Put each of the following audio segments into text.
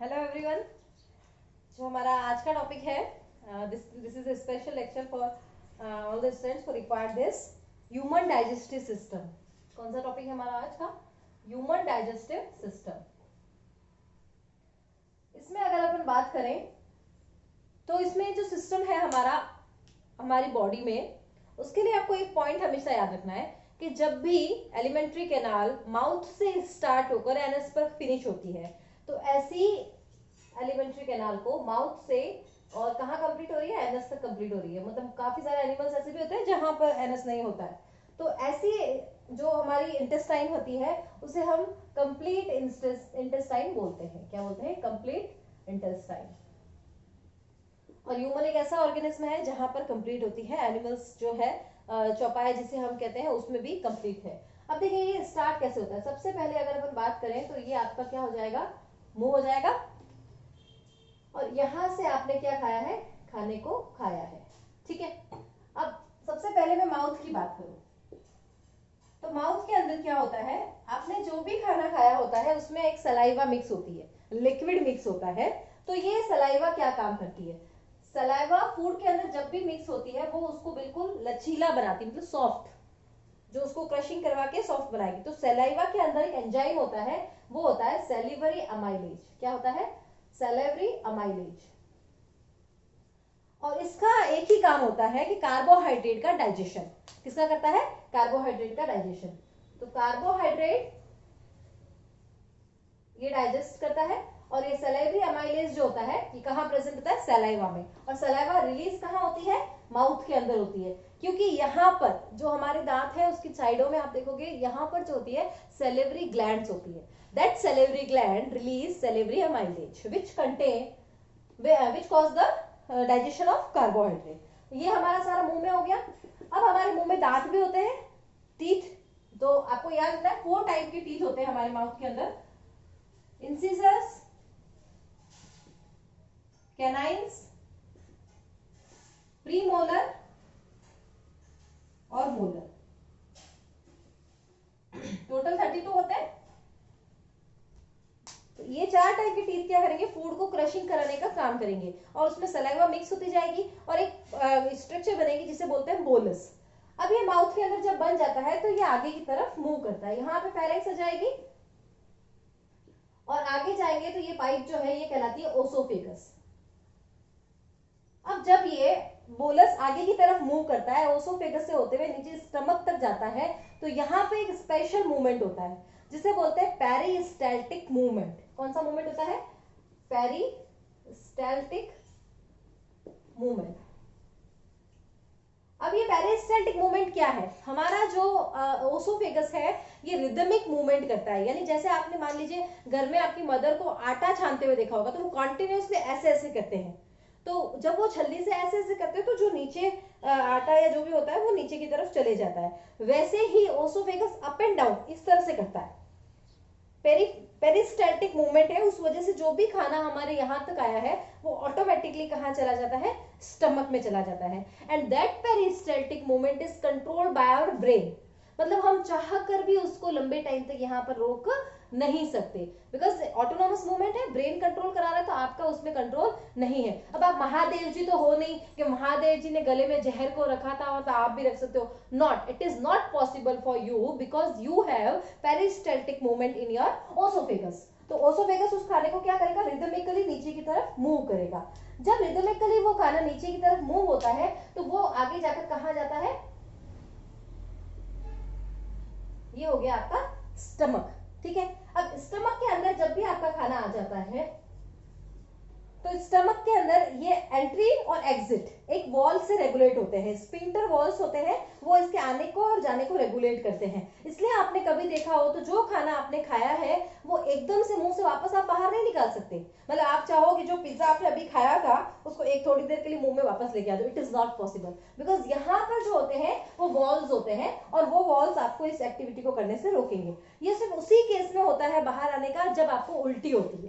Hello everyone. जो हमारा आज का टॉपिक है, this is a special lecture for all the students for required this human digestive system. कौन सा टॉपिक है हमारा आज का? Human digestive system. इसमें अगर अपन बात करें तो इसमें जो सिस्टम है हमारा हमारी बॉडी में, उसके लिए आपको एक पॉइंट हमेशा याद रखना है कि जब भी एलिमेंट्री कैनाल माउथ से स्टार्ट होकर एनएस पर फिनिश होती है, तो ऐसी एलिमेंट्री कैनाल को माउथ से और कहाँ कंप्लीट हो रही है? एनएस तक कंप्लीट हो रही है। मतलब काफी सारे एनिमल्स ऐसे भी होते हैं जहां पर एनएस नहीं होता है। तो ऐसी जो हमारी इंटेस्टाइन होती है उसे हम कंप्लीट इंटेस्टाइन बोलते हैं। क्या बोलते हैं? Complete intestine. और ह्यूमन एक ऐसा ऑर्गेनिज्म है जहां पर कंप्लीट होती है। एनिमल्स जो है चौपाया जिसे हम कहते हैं उसमें भी कंप्लीट है। अब देखिए ये स्टार्ट कैसे होता है। सबसे पहले अगर अपन बात करें तो ये आपका क्या हो जाएगा? मुंह हो जाएगा। और यहां से आपने क्या खाया है? खाने को खाया है। ठीक है। अब सबसे पहले मैं माउथ की बात करूं तो माउथ के अंदर क्या होता है? आपने जो भी खाना खाया होता है उसमें एक सलाइवा मिक्स होती है, लिक्विड मिक्स होता है। तो ये सलाइवा क्या काम करती है? सलाइवा फूड के अंदर जब भी मिक्स होती है वो उसको बिल्कुल लचीला बनाती है, मतलब सॉफ्ट, जो उसको क्रशिंग करवा के सॉफ्ट बनाएगी। तो सलाइवा के अंदर एक एंजाइम होता है, वो होता है सैलिवरी अमाइलेज। क्या होता है? Salivary amylase. और इसका एक ही काम होता है कि कार्बोहाइड्रेट का डाइजेशन। किसका करता है? कार्बोहाइड्रेट का डाइजेशन। तो कार्बोहाइड्रेट ये डाइजेस्ट करता है। और ये सलाइवरी अमाइलेज जो होता है ये कहाँ प्रेजेंट होता है? सलाइवा में। और सलाइवा रिलीज कहाँ होती है? माउथ के अंदर होती है। क्योंकि यहाँ पर जो हमारे दांत है उसकी साइडों में आप देखोगे यहाँ पर जो होती है सैलिवरी ग्लैंड्स होती है। That salivary gland release salivary amylase which contain which cause the digestion of carbohydrate. ये हमारा सारा मुंह में हो गया। अब हमारे मुंह में दांत भी होते हैं, टीथ। तो आपको याद रखना है 4 टाइप के टीथ होते हैं हमारे माउथ के अंदर। इंसिजर्स, कैनाइन्स, प्रीमोलर और मोलर। टोटल 32 होते हैं। तो ये 4 टाइप के टीथ क्या करेंगे? फूड को क्रशिंग कराने का काम करेंगे और उसमें सलाइवा मिक्स होती जाएगी और एक स्ट्रक्चर बनेगी जिसे बोलते हैं बोलस। अब ये माउथ के अंदर जब बन जाता है तो ये आगे की तरफ मूव करता है। यहाँ पे फेरेंक्स आ जाएगी और आगे जाएंगे तो ये पाइप जो है ये कहलाती है ओसोफेगस। अब जब ये बोलस आगे की तरफ मूव करता है, ओसोफेगस से होते हुए नीचे स्टमक तक जाता है, तो यहाँ पे एक स्पेशल मूवमेंट होता है जिसे बोलते हैं पेरिस्टैल्टिक मूवमेंट। कौन सा मूवमेंट होता है? Peristaltic movement. अब ये पेरिस्टैल्टिक मूवमेंट क्या है? हमारा जो ओसोफेगस है ये रिदमिक मूवमेंट करता है। यानी जैसे आपने मान लीजिए घर में आपकी मदर को आटा छानते हुए देखा होगा तो वो कॉन्टिन्यूसली ऐसे ऐसे करते हैं। तो जब वो छल्ली से ऐसे ऐसे करते हैं तो जो नीचे आटा या जो भी होता है वो नीचे की तरफ चले जाता है। वैसे ही ओसोफेगस अप एंड डाउन इस तरह से करता है। पेरिस्टैल्टिक मूवमेंट है, उस वजह से जो भी खाना हमारे यहाँ तक आया है वो ऑटोमेटिकली कहाँ चला जाता है? स्टमक में चला जाता है। And that peristaltic movement is controlled by our brain. मतलब हम चाह कर भी उसको लंबे टाइम तक यहाँ पर रोक नहीं सकते, बिकॉज ऑटोनोमस मूवमेंट है, ब्रेन कंट्रोल करा रहा है, तो आपका उसमें कंट्रोल नहीं है। अब आप महादेव जी तो हो नहीं कि महादेव जी ने गले में जहर को रखा था और तो आप भी रख सकते हो। Not, it is not possible for you because you have peristaltic movement in your oesophagus. तो ओसोफेगस उस खाने को क्या करेगा? रिदमिकली नीचे की तरफ मूव करेगा। जब रिदमिकली वो खाना नीचे की तरफ मूव होता है तो वो आगे जाकर कहाँ जाता है? ये हो गया आपका स्टमक। ठीक है। अब स्टमक के अंदर जब भी आपका खाना आ जाता है तो स्टमक के अंदर ये एंट्री और एग्जिट एक वॉल से रेगुलेट होते हैं। स्फिंक्टर वॉल्स होते हैं, वो इसके आने को और जाने को रेगुलेट करते हैं। इसलिए आपने कभी देखा हो तो जो खाना आपने खाया है वो एकदम से मुंह से वापस आप बाहर नहीं निकाल सकते। मतलब आप चाहो कि जो पिज्जा आपने अभी खाया था उसको एक थोड़ी देर के लिए मुंह में वापस लेके आ दो, it is not possible. Because यहाँ पर जो होते हैं वो वॉल्स होते हैं और वो वॉल्स आपको इस एक्टिविटी को करने से रोकेंगे। ये सिर्फ उसी केस में होता है बाहर आने का जब आपको उल्टी होती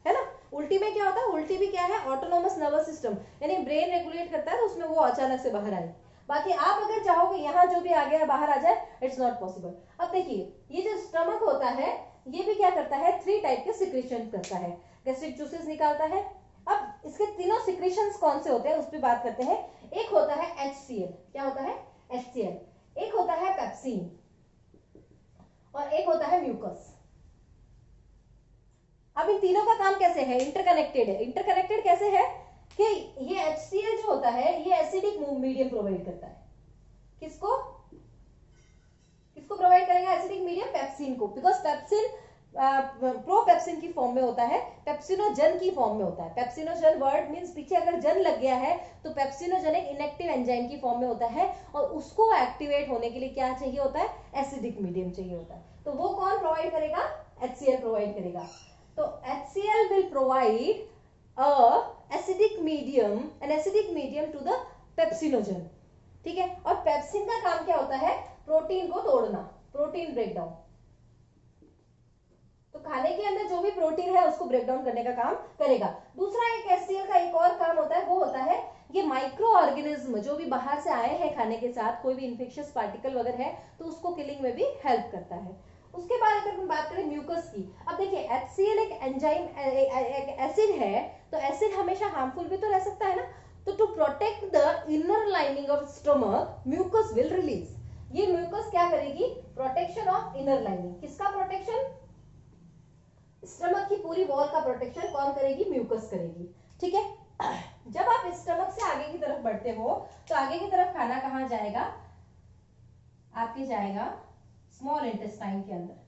है ना। उल्टी में क्या होता है? उल्टी भी क्या है? ऑटोनोमस नर्वस सिस्टम, यानी ब्रेन रेगुलेट करता है तो उसमें वो अचानक से बाहर आए। बाकी आप अगर चाहोगे यहाँ जो भी आ गया बाहर आ जाए, इट्स नॉट पॉसिबल। अब देखिए ये जो स्टमक होता है ये भी क्या करता है, 3 टाइप के सिक्रेशन करता है, गैस्ट्रिक जूसेस निकालता है। अब इसके तीनों सिक्रेशंस कौन से होते हैं उस पर बात करते हैं। एक होता है HCl, क्या होता है, HCl, एक होता है पेप्सिन और एक होता है म्यूकस। अब इन तीनों का काम कैसे है, इंटरकनेक्टेड है। इंटरकनेक्टेड कैसे है कि ये HCl जो होता है ये एसिडिक मीडियम प्रोवाइड करता है। किसको किसको प्रोवाइड करेगा, एसिडिक मीडियम, पेप्सिन को, बिकॉज पेप्सिन प्रोपेप्सिन की फॉर्म में होता है, पेप्सिनोजन की फॉर्म में होता है। पेप्सिनोजन वर्ड मींस पीछे अगर जन लग गया है तो पेप्सिनोजन एक इनएक्टिव एंजाइम की फॉर्म में होता है और उसको एक्टिवेट होने के लिए क्या चाहिए होता है, एसिडिक मीडियम चाहिए होता है। तो वो कौन प्रोवाइड करेगा, HCl प्रोवाइड करेगा। तो HCl will provide acidic medium, an acidic medium to the pepsinogen, ठीक है। और पेप्सिन का काम क्या होता है, प्रोटीन को तोड़ना, प्रोटीन ब्रेकडाउन। तो खाने के अंदर जो भी प्रोटीन है उसको ब्रेक डाउन करने का काम करेगा। दूसरा एक HCl का एक और काम होता है, वो होता है ये माइक्रो ऑर्गेनिज्म जो भी बाहर से आए हैं खाने के साथ, कोई भी इन्फेक्शियस पार्टिकल वगैरह है तो उसको किलिंग में भी हेल्प करता है। उसके बाद अगर हम बात करें म्यूकस की, अब देखिए HCl एक एंजाइम, एक एसिड है, तो एसिड हमेशा हार्मफुल भी तो रह सकता है ना। तो to protect the inner lining of stomach mucus will release. ये म्यूकस क्या करेगी, प्रोटेक्शन ऑफ इनर लाइनिंग। किसका प्रोटेक्शन, स्टमक की पूरी वॉल का प्रोटेक्शन कौन करेगी, म्यूकस करेगी, ठीक है। जब आप स्टमक से आगे की तरफ बढ़ते हो तो आगे की तरफ खाना कहां जाएगा, आपके जाएगा स्मॉल इंटेस्टाइन के अंदर।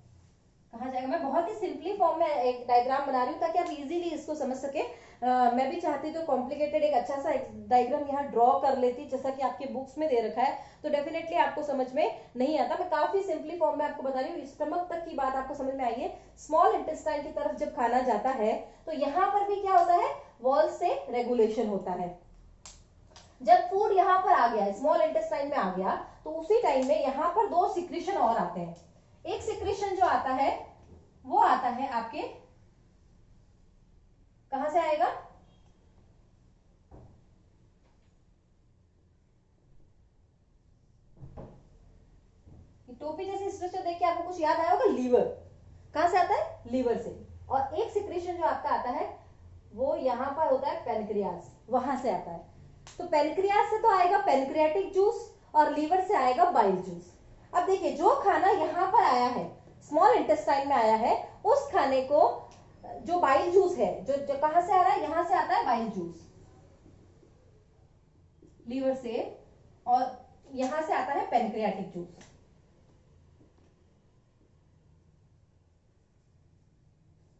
कहां जाएगा, मैं बहुत ही सिंपली फॉर्म में एक डायग्राम बना रही हूँ ताकि आप इजीली इसको समझ सके। मैं भी चाहती तो कॉम्प्लिकेटेड एक अच्छा सा डायग्राम यहाँ ड्रॉ कर लेती, जैसा कि आपके बुक्स में दे रखा है, तो डेफिनेटली आपको समझ में नहीं आता। मैं काफी सिंपली फॉर्म में आपको बता रही हूँ, स्टमक तक की बात आपको समझ में आई है। स्मॉल इंटेस्टाइन की तरफ जब खाना जाता है तो यहाँ पर भी क्या होता है, वॉल से रेगुलेशन होता है। जब फूड यहाँ पर आ गया, स्मॉल इंटेस्टाइन में आ गया, तो उसी टाइम में यहाँ पर 2 सिक्रेशन और आते हैं। एक सिक्रेशन जो आता है वो आता है आपके, कहां से आएगा, टोपी जैसी स्ट्रक्चर देख के आपको कुछ याद आया होगा, लीवर। कहां से आता है, लीवर से। और एक सिक्रेशन जो आपका आता है वो यहां पर होता है पेनक्रियाज, वहां से आता है। तो पेनक्रियाज से तो आएगा पेनक्रियाटिक जूस और लीवर से आएगा बाइल जूस। अब देखिए जो खाना यहां पर आया है, स्मॉल इंटेस्टाइन में आया है, उस खाने को जो बाइल जूस है, जो कहां से आ रहा है, यहां से आता है बाइल जूस लीवर से, और यहां से आता है पेनक्रियाटिक जूस।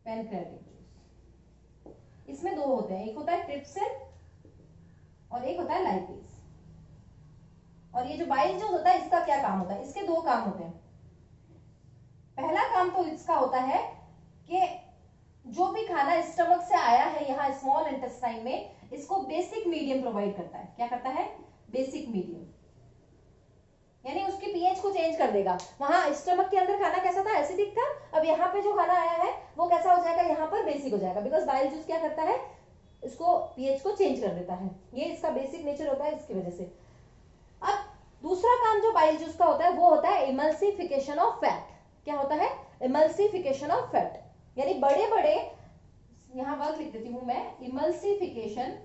पेनक्रियाटिक जूस, इसमें 2 होते हैं, एक होता है ट्रिप्सिन और एक होता है लाइपेज। और ये जो बाइल जूस होता है इसका क्या काम होता है, इसके 2 काम होते हैं। पहला काम तो इसका होता है कि जो भी खाना स्टमक से आया है यहाँ स्मॉल इंटेस्टाइन में, इसको बेसिक मीडियम प्रोवाइड करता है। क्या करता है, बेसिक मीडियम, यानी उसकी पीएच को चेंज कर देगा। वहां स्टमक के अंदर खाना कैसा था, एसिडिक था, अब यहाँ पे जो खाना आया है वो कैसा हो जाएगा, यहाँ पर बेसिक हो जाएगा, बिकॉज बाइल जूस क्या करता है, इसको पीएच को चेंज कर देता है। ये इसका बेसिक नेचर होता है, इसकी वजह से। अब दूसरा काम जो बाइल जूस का होता है वो होता है इमल्सिफिकेशन ऑफ फैट। क्या होता है, इमल्सिफिकेशन ऑफ फैट, यानी बड़े बड़े, यहां वर्ड लिख देती हूं मैं, इमल्सिफिकेशन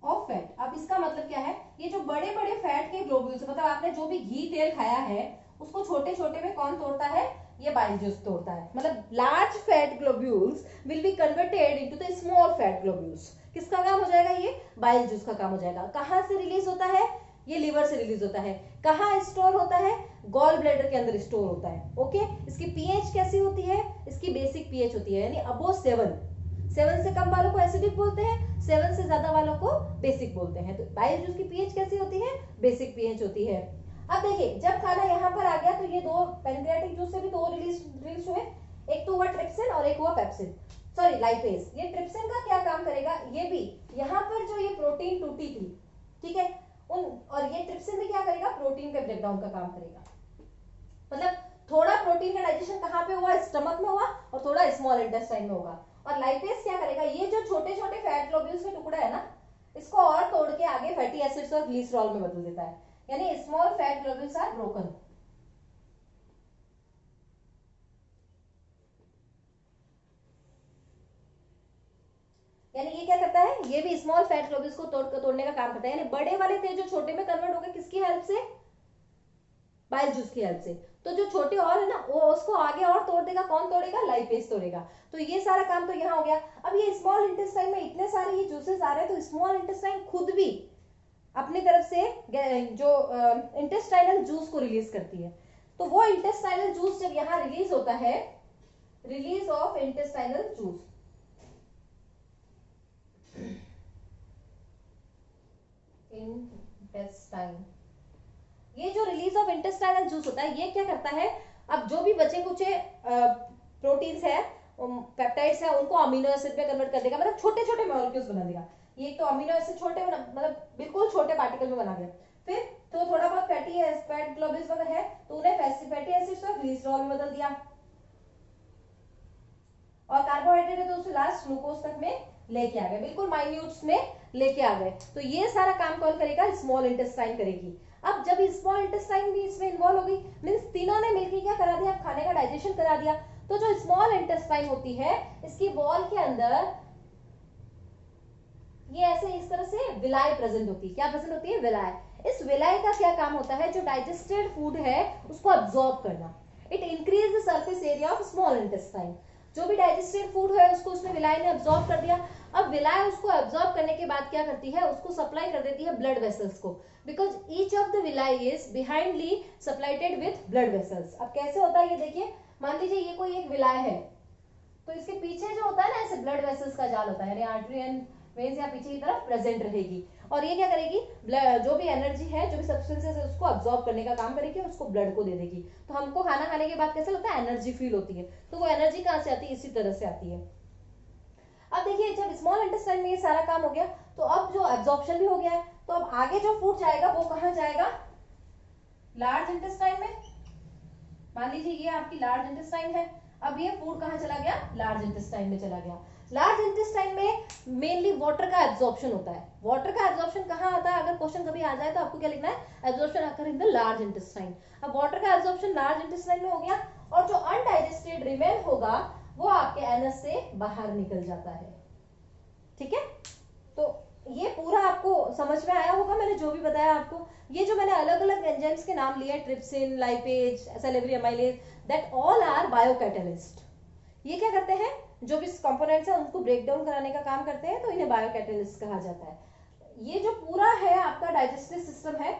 ऑफ फैट। अब इसका मतलब क्या है, ये जो बड़े बड़े फैट के ग्लोब्यूल्स, मतलब आपने जो भी घी तेल खाया है उसको छोटे छोटे में कौन तोड़ता है, ये बाइल जूस तोड़ता है। मतलब large fat globules will be converted into the small fat globules. किसका काम हो जाएगा, ये बाइल जूस का काम हो जाएगा। कहां से रिलीज होता है, ये लीवर से रिलीज होता है। कहां स्टोर होता है, गॉल ब्लैडर के अंदर स्टोर होता है। ओके, इसकी पीएच कैसी होती है, इसकी बेसिक पीएच होती है, यानी अबो 7 से कम वालों को एसिडिक बोलते हैं, 7 से ज्यादा वालों को बेसिक बोलते हैं। तो बाइल जूस की पीएच कैसी होती है, बेसिक पीएच होती है। अब देखिए जब खाना यहाँ पर आ गया तो ये 2 पेनक्रियाटिक जूस से भी 2 रिलीज हुए, एक तो हुआ ट्रिप्सिन और एक हुआ पेप्सिन, सॉरी लाइपेज। ये ट्रिप्सिन का क्या काम करेगा, ये भी यहाँ पर जो ये प्रोटीन टूटी थी, ठीक है, और ये ट्रिप्सिन भी क्या करेगा, प्रोटीन के ब्रेकडाउन का काम करेगा। मतलब थोड़ा प्रोटीन का डाइजेशन कहाँ पे हुआ, स्टमक में हुआ, और थोड़ा स्मॉल इंटेस्टाइन में होगा। और लाइपेज क्या करेगा, ये जो छोटे छोटे फैट ग्लोब्यूल्स के टुकड़ा है ना, इसको और तोड़ के आगे फैटी एसिड्स और ग्लिसरॉल में बदल देता है, यानी small fat globules are broken. यानी ये क्या करता है, ये भी स्मॉल फैट ग्लोब्यूल्स को तोड़ने का काम करता है। यानी बड़े वाले थे जो छोटे में कन्वर्ट हो गए, किसकी हेल्प से, बाइल जूस की हेल्प से। तो जो छोटे और है ना, वो उसको आगे और तोड़ देगा, कौन तोड़ेगा, लाइपेज तोड़ेगा। तो ये सारा काम तो यहाँ हो गया। अब ये स्मॉल इंटेस्टाइन में इतने सारे ये जूसेस आ रहे हैं, तो स्मॉल इंटेस्टाइन खुद भी अपनी तरफ से जो इंटेस्टाइनल जूस को रिलीज करती है। तो वो इंटेस्टाइनल जूस जब यहाँ रिलीज होता है, release of intestinal juice, intestine, ये जो रिलीज ऑफ इंटेस्टाइनल जूस होता है, ये क्या करता है, अब जो भी बचे कुचे प्रोटीन्स है, पेप्टाइड्स है, उनको अमीनो एसिड में कन्वर्ट कर देगा, मतलब छोटे छोटे मॉलिक्यूल्स बना देगा। ये तो अमीनो एसिड छोटे, मतलब बिल्कुल छोटे पार्टिकल में बना दिया। फिर तो थोड़ा बहुत फैट ग्लोब्यूल्स वगैरह है, तो उन्हें फैटी एसिड्स को ग्लिसरॉल में बदल दिया, और कार्बोहाइड्रेट है तो उसे लास्ट ग्लूकोज तक में लेके आ गए, बिल्कुल माइन्यूट्स में लेके आ गए। तो ये सारा काम कौन करेगा, स्मॉल इंटेस्टाइन करेगी। अब जब स्मॉल इंटेस्टाइन भी इसमें इन्वॉल्व होगी, मींस तीनों ने मिलकर क्या करा दिया, खाने का डाइजेशन करा दिया। तो जो स्मॉल इंटेस्टाइन होती है, इसकी वॉल के अंदर ये ऐसे इस तरह से विलाय प्रेजेंट होती है। क्या प्रेजेंट होती है, विलाय। इस विलाय का क्या काम होता है, जो डाइजेस्टेड फूड है उसको अब्सॉर्ब करना। It increase the surface area of small intestine. जो भी डाइजेस्टेड फूड है उसको उसने विलाय ने अब्सॉर्ब कर दिया। अब विलाय उसको अब्सॉर्ब करने के बाद क्या करती है, उसको सप्लाई कर देती है ब्लड वेसल्स को, because each of the villi is बिहाइंडली सप्लाइटेड विथ ब्लड वेसल्स। अब कैसे होता है ये देखिए, मान लीजिए ये कोई एक विलाय है, तो इसके पीछे जो होता है ना, ऐसे ब्लड वेसल्स का जाल होता है, यानी आर्टरी एंड वेन्स यहाँ पीछे की तरफ प्रेजेंट रहेगी, और ये क्या करेगी, जो भी एनर्जी है, जो भी सब्सटेंसेस है, उसको अब्सॉर्ब करने का काम करेगी और उसको ब्लड को दे देगी। तो हमको खाना खाने के बाद कैसा लगता है, एनर्जी फील होती है। तो वो एनर्जी कहाँ से आती है, इसी तरह से आती है। अब देखिए, जब स्मॉल इंटेस्टाइन में ये सारा काम हो गया, तो अब जो एब्जॉर्प्शन भी हो गया है, तो अब आगे जो फूड जाएगा वो कहाँ जाएगा, लार्ज इंटेस्टाइन में। मान लीजिए ये आपकी लार्ज इंटेस्टाइन है, अब ये फूड कहाँ चला गया, लार्ज इंटेस्टाइन में चला गया। लार्ज इंटेस्टाइन में मेनली वाटर का एब्जॉर्प्शन होता है। वाटर का एब्जॉर्प्शन कहाँ आता है, अगर क्वेश्चन कभी आ जाए तो आपको क्या लिखना है, absorption occur in the large intestine. अब वाटर का एब्जॉर्प्शन लार्ज इंटेस्टाइन में हो गया, और जो अनडाइजेस्टेड रिमेन होगा वो आपके एनस से बाहर निकल जाता है। ठीक है, तो ये पूरा आपको समझ में आया होगा, मैंने जो भी बताया आपको। ये जो मैंने अलग अलग एंजाइम्स के नाम लिए, trypsin, lipase, salivary amylase, that all are biocatalyst. ये क्या करते हैं, जो भी कंपोनेंट्स हैं उनको ब्रेक डाउन कराने का काम करते हैं, तो इन्हें बायोकैटालिस्ट कहा जाता है। ये जो पूरा है आपका डाइजेस्टिव सिस्टम है,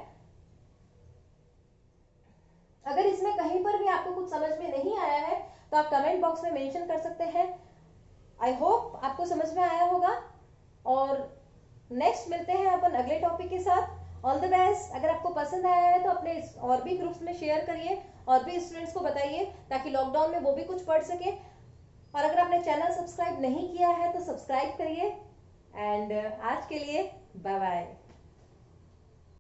अगर इसमें कहीं पर भी आपको कुछ समझ में नहीं आया है तो आप कमेंट बॉक्स में मेंशन कर सकते हैं। आई होप आपको समझ में आया होगा, और नेक्स्ट मिलते हैं अपन अगले टॉपिक के साथ। All the best. अगर आपको पसंद आया है तो अपने और भी ग्रुप्स में शेयर करिए, और भी स्टूडेंट्स को बताइए, ताकि लॉकडाउन में वो भी कुछ पढ़ सके। और अगर आपने चैनल सब्सक्राइब नहीं किया है तो सब्सक्राइब करिए। एंड आज के लिए बाय बाय।